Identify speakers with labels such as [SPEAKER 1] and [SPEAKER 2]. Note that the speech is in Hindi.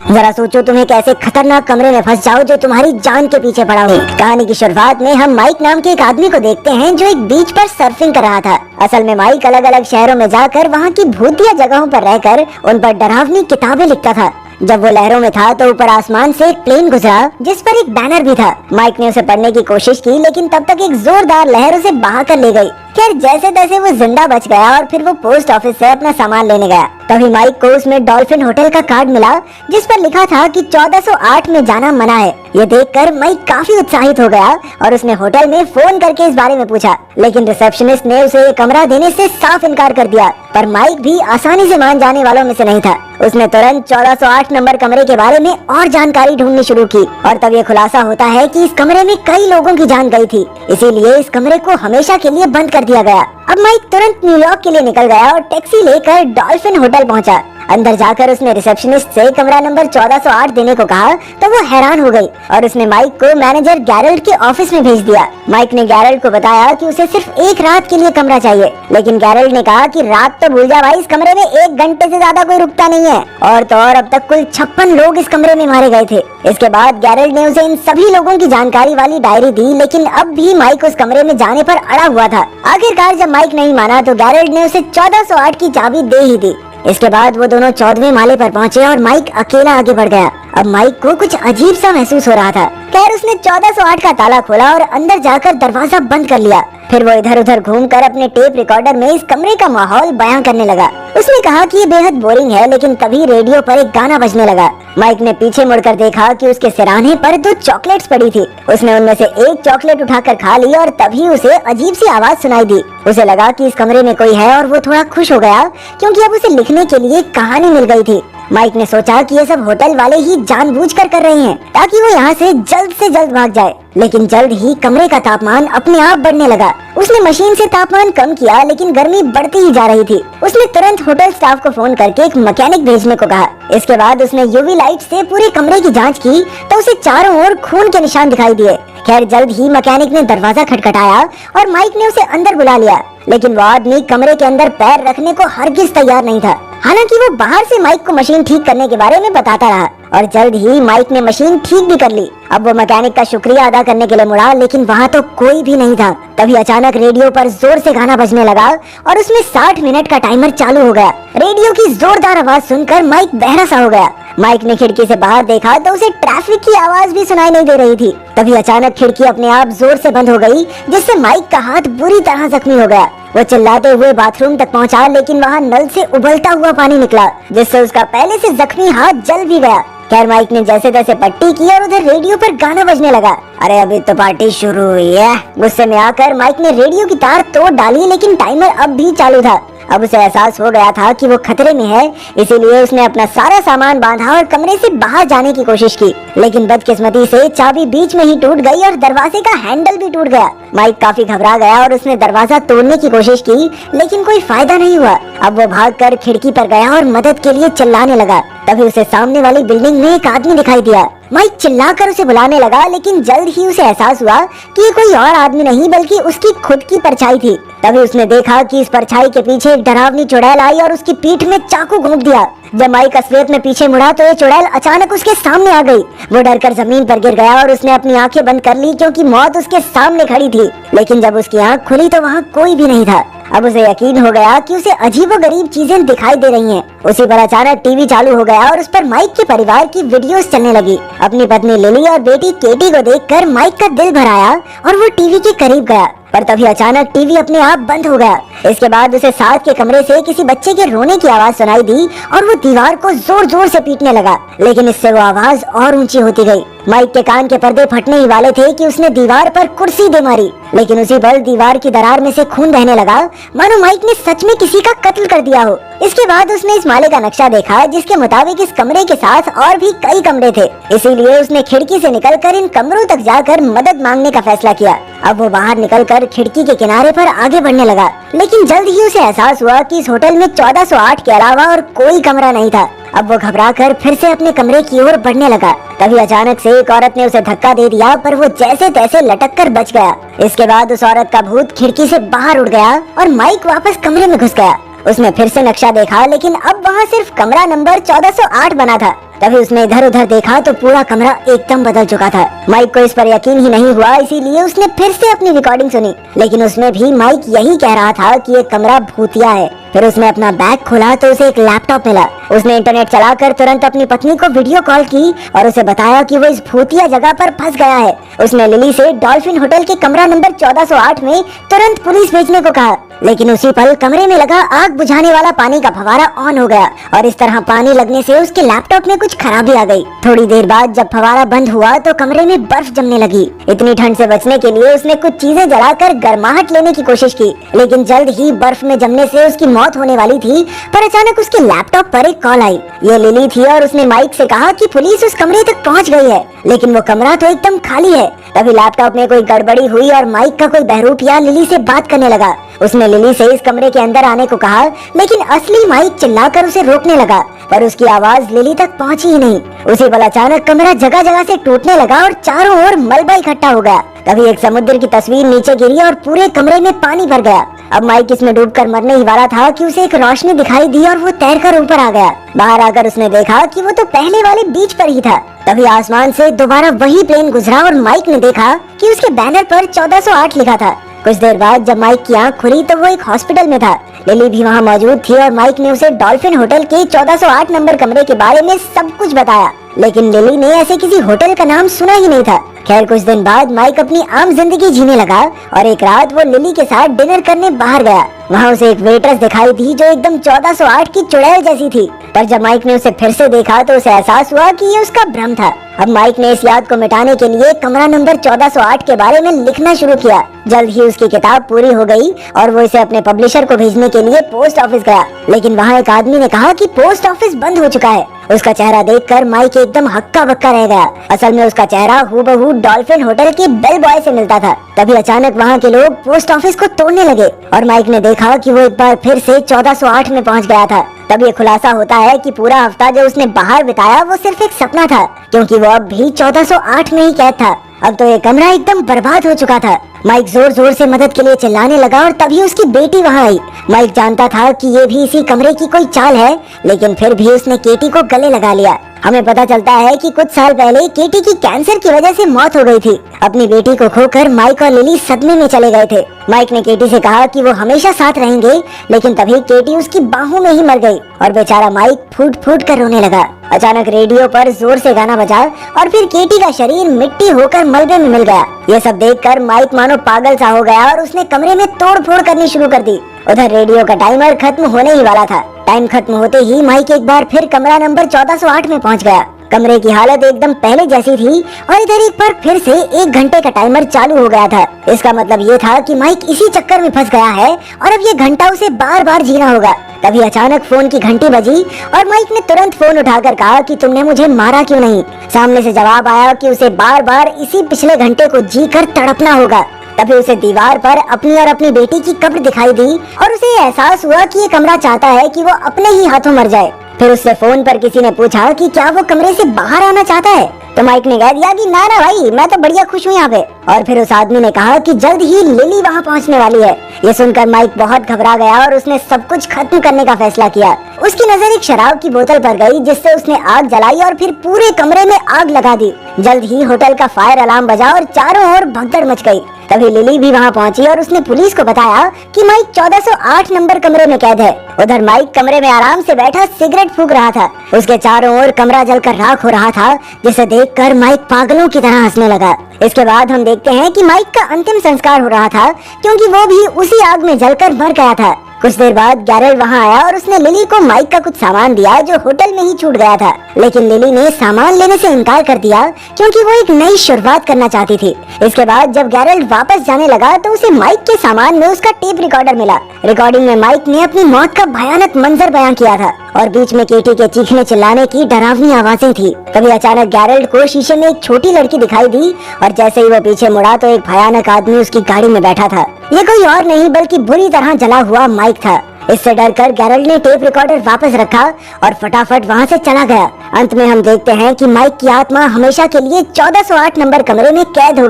[SPEAKER 1] जरा सोचो तुम एक ऐसे खतरनाक कमरे में फंस जाओ जो तुम्हारी जान के पीछे पड़ा हो। कहानी की शुरुआत में हम माइक नाम के एक आदमी को देखते हैं जो एक बीच पर सर्फिंग कर रहा था। असल में माइक अलग अलग शहरों में जाकर वहाँ की भूतिया जगहों पर रहकर उन पर डरावनी किताबें लिखता था। जब वो लहरों में था तो ऊपर आसमान से एक प्लेन गुजरा जिस पर एक बैनर भी था। माइक ने उसे पढ़ने की कोशिश की लेकिन तब तक एक जोरदार लहर उसे बहा कर ले गई। खैर जैसे तैसे वो जिंदा बच गया और फिर वो पोस्ट ऑफिस से अपना सामान लेने गया। तभी माइक को उसमें डॉल्फिन होटल का कार्ड मिला जिस पर लिखा था कि 1408 में जाना मना है। ये देखकर माइक काफी उत्साहित हो गया और उसने होटल में फोन करके इस बारे में पूछा, लेकिन रिसेप्शनिस्ट ने उसे ये कमरा देने से साफ इनकार कर दिया। पर माइक भी आसानी से मान जाने वालों में से नहीं था। उसने तुरंत 1408 नंबर कमरे के बारे में और जानकारी ढूंढनी शुरू की और तब ये खुलासा होता है कि इस कमरे में कई लोगों की जान गई थी, इसीलिए इस कमरे को हमेशा के लिए बंद कर दिया गया। अब माइक तुरंत न्यूयॉर्क के लिए निकल गया और टैक्सी लेकर डॉल्फिन होटल पहुंचा। अंदर जाकर उसने रिसेप्शनिस्ट से कमरा नंबर 1408 देने को कहा तो वो हैरान हो गई और उसने माइक को मैनेजर गैरल्ड के ऑफिस में भेज दिया। माइक ने गैरल्ड को बताया कि उसे सिर्फ एक रात के लिए कमरा चाहिए, लेकिन गैरल्ड ने कहा कि रात तो भूल जा भाई, इस कमरे में 1 घंटे से ज्यादा कोई रुकता नहीं है। और तो और अब तक कुल 56 लोग इस कमरे में मारे गए थे। इसके बाद गैरल्ड ने उसे इन सभी लोगों की जानकारी वाली डायरी दी, लेकिन अब भी माइक उस कमरे में जाने पर अड़ा हुआ था। आखिरकार जब माइक नहीं माना तो गैरल्ड ने उसे 1408 की चाबी दे ही दी। इसके बाद वो दोनों 14वें माले पर पहुंचे और माइक अकेला आगे बढ़ गया। अब माइक को कुछ अजीब सा महसूस हो रहा था। खैर उसने 1408 का ताला खोला और अंदर जाकर दरवाजा बंद कर लिया। फिर वो इधर उधर घूमकर अपने टेप रिकॉर्डर में इस कमरे का माहौल बयां करने लगा। उसने कहा कि ये बेहद बोरिंग है, लेकिन तभी रेडियो पर एक गाना बजने लगा। माइक ने पीछे मुड़कर देखा कि उसके सिरहाने पर 2 चॉकलेट्स पड़ी थी। उसने उनमें से एक चॉकलेट उठाकर खा ली और तभी उसे अजीब सी आवाज सुनाई दी। उसे लगा कि इस कमरे में कोई है और वो थोड़ा खुश हो गया क्योंकि अब उसे लिखने के लिए एक कहानी मिल गई थी। माइक ने सोचा कि ये सब होटल वाले ही जानबूझकर कर रहे हैं ताकि वो यहाँ से जल्द भाग जाए। लेकिन जल्द ही कमरे का तापमान अपने आप बढ़ने लगा। उसने मशीन से तापमान कम किया लेकिन गर्मी बढ़ती ही जा रही थी। उसने तुरंत होटल स्टाफ को फोन करके एक मैकेनिक भेजने को कहा। इसके बाद उसने यूवी लाइट से पूरे कमरे की जांच की तो उसे चारों ओर खून के निशान दिखाई दिए। खैर जल्द ही मैकेनिक ने दरवाजा खटखटाया और माइक ने उसे अंदर बुला लिया, लेकिन वो आदमी कमरे के अंदर पैर रखने को हरगिज तैयार नहीं था। हालांकि वो बाहर से माइक को मशीन ठीक करने के बारे में बताता रहा और जल्द ही माइक ने मशीन ठीक भी कर ली। अब वो मैकेनिक का शुक्रिया अदा करने के लिए मुड़ा, लेकिन वहाँ तो कोई भी नहीं था। तभी अचानक रेडियो पर जोर से गाना बजने लगा और उसमें 60 मिनट का टाइमर चालू हो गया। रेडियो की जोरदार आवाज सुनकर माइक बहरा सा हो गया। माइक ने खिड़की से बाहर देखा तो उसे ट्रैफिक की आवाज भी सुनाई नहीं दे रही थी। तभी अचानक खिड़की अपने आप जोर से बंद हो गई, जिससे माइक का हाथ बुरी तरह जख्मी हो गया। वो चिल्लाते हुए बाथरूम तक पहुंचा, लेकिन वहाँ नल से उबलता हुआ पानी निकला, जिससे उसका पहले से जख्मी हाथ जल भी गया। खैर माइक ने जैसे तैसे पट्टी की और उधर रेडियो पर गाना बजने लगा। अरे अभी तो पार्टी शुरू हुई है। गुस्से में आकर माइक ने रेडियो की तार तोड़ डाली, लेकिन टाइमर अब भी चालू था। अब उसे एहसास हो गया था कि वो खतरे में है, इसीलिए उसने अपना सारा सामान बांधा और कमरे से बाहर जाने की कोशिश की, लेकिन बदकिस्मती से चाबी बीच में ही टूट गई और दरवाजे का हैंडल भी टूट गया। माइक काफी घबरा गया और उसने दरवाजा तोड़ने की कोशिश की, लेकिन कोई फायदा नहीं हुआ। अब वो भागकर खिड़की पर गया और मदद के लिए चिल्लाने लगा। तभी उसे सामने वाली बिल्डिंग में एक आदमी दिखाई दिया। माइक चिल्लाकर उसे बुलाने लगा, लेकिन जल्द ही उसे एहसास हुआ कि ये कोई और आदमी नहीं बल्कि उसकी खुद की परछाई थी। तभी उसने देखा कि इस परछाई के पीछे एक डरावनी चुड़ैल आई और उसकी पीठ में चाकू घोंप दिया। जब माइक असलियत में पीछे मुड़ा तो ये चुड़ैल अचानक उसके सामने आ गई। वो डरकर जमीन पर गिर गया और उसने अपनी आंखें बंद कर ली क्योंकि मौत उसके सामने खड़ी थी। लेकिन जब उसकी आंख खुली तो वहाँ कोई भी नहीं था। अब उसे यकीन हो गया कि उसे अजीबोगरीब चीजें दिखाई दे रही हैं। उसी पर अचानक टीवी चालू हो गया और उस पर माइक के परिवार की वीडियोस चलने लगी। अपनी पत्नी लिली और बेटी केटी को देखकर माइक का दिल भर आया और वो टीवी के करीब गया, पर तभी अचानक टीवी अपने आप बंद हो गया। इसके बाद उसे साथ के कमरे से किसी बच्चे के रोने की आवाज सुनाई दी और वो दीवार को जोर जोर से पीटने लगा, लेकिन इससे वो आवाज और ऊंची होती गई। माइक के कान के पर्दे फटने ही वाले थे कि उसने दीवार पर कुर्सी दे मारी, लेकिन उसी पल दीवार की दरार में से खून बहने लगा, मानो माइक ने सच में किसी का कत्ल कर दिया हो। इसके बाद उसने इस माले का नक्शा देखा, जिसके मुताबिक इस कमरे के साथ और भी कई कमरे थे। इसीलिए उसने खिड़की से निकलकर इन कमरों तक जाकर मदद मांगने का फैसला किया। अब वो बाहर निकलकर खिड़की के किनारे पर आगे बढ़ने लगा, लेकिन जल्द ही उसे एहसास हुआ कि इस होटल में 1408 के अलावा और कोई कमरा नहीं था। अब वो घबराकर फिर से अपने कमरे की ओर बढ़ने लगा। तभी अचानक से एक औरत ने उसे धक्का दे दिया, पर वो जैसे तैसे लटक कर बच गया। इसके बाद उस औरत का भूत खिड़की से बाहर उड़ गया और माइक वापस कमरे में घुस गया। उसने फिर से नक्शा देखा, लेकिन अब वहाँ सिर्फ कमरा नंबर 1408 बना था। तभी उसने इधर उधर देखा तो पूरा कमरा एकदम बदल चुका था। माइक को इस पर यकीन ही नहीं हुआ, इसीलिए उसने फिर से अपनी रिकॉर्डिंग सुनी, लेकिन उसमें भी माइक यही कह रहा था कि ये कमरा भूतिया है। फिर उसने अपना बैग खोला तो उसे एक लैपटॉप मिला। उसने इंटरनेट चलाकर तुरंत अपनी पत्नी को वीडियो कॉल की और उसे बताया कि वो इस भूतिया जगह पर फंस गया है। उसने लिली से डॉल्फिन होटल के कमरा नंबर 1408 में तुरंत पुलिस भेजने को कहा, लेकिन उसी पल कमरे में लगा आग बुझाने वाला पानी का फव्वारा ऑन हो गया और इस तरह पानी लगने से उसके लैपटॉप में कुछ खराबी आ गई। थोड़ी देर बाद जब फव्वारा बंद हुआ तो कमरे में बर्फ जमने लगी। इतनी ठंड से बचने के लिए उसने कुछ चीजें जलाकर गर्माहट लेने की कोशिश की, लेकिन जल्द ही बर्फ में जमने से उसकी मौत होने वाली थी। पर अचानक उसके लैपटॉप पर एक कॉल आई। ये लिली थी और उसने माइक से कहा कि पुलिस उस कमरे तक पहुंच गई है, लेकिन वो कमरा तो एकदम खाली है। तभी लैपटॉप में कोई गड़बड़ी हुई और माइक का कोई बहरूपिया लिली से बात करने लगा। उसने लिली से इस कमरे के अंदर आने को कहा, लेकिन असली माइक चिल्लाकर उसे रोकने लगा, पर उसकी आवाज लिली तक पहुंची ही नहीं। उसी पल अचानक कमरा जगह जगह से टूटने लगा और चारों ओर मलबा इकट्ठा हो गया। तभी एक समुद्र की तस्वीर नीचे गिरी और पूरे कमरे में पानी भर गया। अब माइक इसमें डूबकर मरने ही वाला था कि उसे एक रोशनी दिखाई दी और वो तैरकर ऊपर आ गया। बाहर आकर उसने देखा कि वो तो पहले वाले बीच पर ही था। तभी आसमान से दोबारा वही प्लेन गुजरा और माइक ने देखा कि उसके बैनर पर 1408 लिखा था। कुछ देर बाद जब माइक की आंख खुली तो वो एक हॉस्पिटल में था। लिली भी वहाँ मौजूद थी और माइक ने उसे डॉल्फिन होटल के 1408 नंबर कमरे के बारे में सब कुछ बताया, लेकिन लिली ने ऐसे किसी होटल का नाम सुना ही नहीं था। खैर कुछ दिन बाद माइक अपनी आम जिंदगी जीने लगा और एक रात वो लिली के साथ डिनर करने बाहर गया। वहाँ उसे एक वेट्रेस दिखाई दी जो एकदम 1408 की चुड़ैल जैसी थी, पर जब माइक ने उसे फिर से देखा तो उसे एहसास हुआ कि ये उसका भ्रम था। अब माइक ने इस याद को मिटाने के लिए कमरा नंबर 1408 के बारे में लिखना शुरू किया। जल्द ही उसकी किताब पूरी हो गई और वो इसे अपने पब्लिशर को भेजने के लिए पोस्ट ऑफिस गया, लेकिन वहाँ एक आदमी ने कहा कि पोस्ट ऑफिस बंद हो चुका है। उसका चेहरा देखकर माइक एकदम हक्का बक्का रह गया। असल में उसका चेहरा हूबहू डॉल्फिन होटल के बेल बॉय से मिलता था। तभी अचानक वहाँ के लोग पोस्ट ऑफिस को तोड़ने लगे और माइक ने देखा कि वो एक बार फिर से 1408 में पहुँच गया था। तब ये खुलासा होता है कि पूरा हफ्ता जो उसने बाहर बिताया वो सिर्फ एक सपना था, क्योंकि वो अब भी 1408 में ही कैद था। अब तो ये कमरा एकदम बर्बाद हो चुका था। माइक जोर जोर से मदद के लिए चिल्लाने लगा और तभी उसकी बेटी वहाँ आई। माइक जानता था कि ये भी इसी कमरे की कोई चाल है, लेकिन फिर भी उसने केटी को गले लगा लिया। हमें पता चलता है कि कुछ साल पहले केटी की कैंसर की वजह से मौत हो गई थी। अपनी बेटी को खोकर माइक और लिली सदमे में चले गए थे। माइक ने केटी से कहा कि वो हमेशा साथ रहेंगे, लेकिन तभी केटी उसकी बाहों में ही मर गई और बेचारा माइक फूट फूट कर रोने लगा। अचानक रेडियो पर जोर से गाना बजा और फिर केटी का शरीर मिट्टी होकर मलबे में मिल गया। ये सब देखकर माइक मानो पागल सा हो गया और उसने कमरे में तोड़ फोड़ करनी शुरू कर दी। उधर रेडियो का टाइमर खत्म होने ही वाला था। टाइम खत्म होते ही माइक एक बार फिर कमरा नंबर 1408 में पहुंच गया। कमरे की हालत एकदम पहले जैसी थी और इधर एक बार फिर से 1 घंटे का टाइमर चालू हो गया था। इसका मतलब ये था कि माइक इसी चक्कर में फंस गया है और अब ये घंटा उसे बार बार जीना होगा। तभी अचानक फोन की घंटी बजी और माइक ने तुरंत फोन उठाकर कहा कि तुमने मुझे मारा क्यों नहीं। सामने से जवाब आया कि उसे बार बार इसी पिछले घंटे को जी कर तड़पना होगा। तभी उसे दीवार पर अपनी और अपनी बेटी की कब्र दिखाई दी और उसे एहसास हुआ कि ये कमरा चाहता है कि वो अपने ही हाथों मर जाए। फिर उससे फोन पर किसी ने पूछा कि क्या वो कमरे से बाहर आना चाहता है, तो माइक ने कह दिया कि ना ना भाई, मैं तो बढ़िया खुश हूँ यहाँ पे। और फिर उस आदमी ने कहा कि जल्द ही लिली वहाँ पहुँचने वाली है। ये सुनकर माइक बहुत घबरा गया और उसने सब कुछ खत्म करने का फैसला किया। उसकी नजर एक शराब की बोतल पर गई, जिससे उसने आग जलाई और फिर पूरे कमरे में आग लगा दी। जल्द ही होटल का फायर अलार्म बजा और चारों ओर भगदड़ मच गई। तभी लिली भी वहाँ पहुँची और उसने पुलिस को बताया कि माइक 1408 नंबर कमरे में कैद है। उधर माइक कमरे में आराम से बैठा सिगरेट फूंक रहा था। उसके चारों ओर कमरा जलकर राख हो रहा था, जिसे देखकर माइक पागलों की तरह हंसने लगा। इसके बाद हम देखते हैं कि माइक का अंतिम संस्कार हो रहा था, क्योंकि वो भी उसी आग में जलकर मर गया था। कुछ देर बाद गैरल्ड वहाँ आया और उसने लिली को माइक का कुछ सामान दिया जो होटल में ही छूट गया था, लेकिन लिली ने सामान लेने से इनकार कर दिया क्योंकि वो एक नई शुरुआत करना चाहती थी। इसके बाद जब गैरल्ड वापस जाने लगा तो उसे माइक के सामान में उसका टेप रिकॉर्डर मिला। रिकॉर्डिंग में माइक ने अपनी मौत का भयानक मंजर बयां किया था और बीच में केटी के चीखने चिल्लाने की डरावनी आवाजें थी। तभी अचानक गैरल्ड को शीशे में एक छोटी लड़की दिखाई दी और जैसे ही वो पीछे मुड़ा तो एक भयानक आदमी उसकी गाड़ी में बैठा था। ये कोई और नहीं बल्कि बुरी तरह जला हुआ माइक था। इससे डरकर गैरल्ड ने टेप रिकॉर्डर वापस रखा और फटाफट वहाँ से चला गया। अंत में हम देखते हैं कि माइक की आत्मा हमेशा के लिए 1408 नंबर कमरे में कैद हो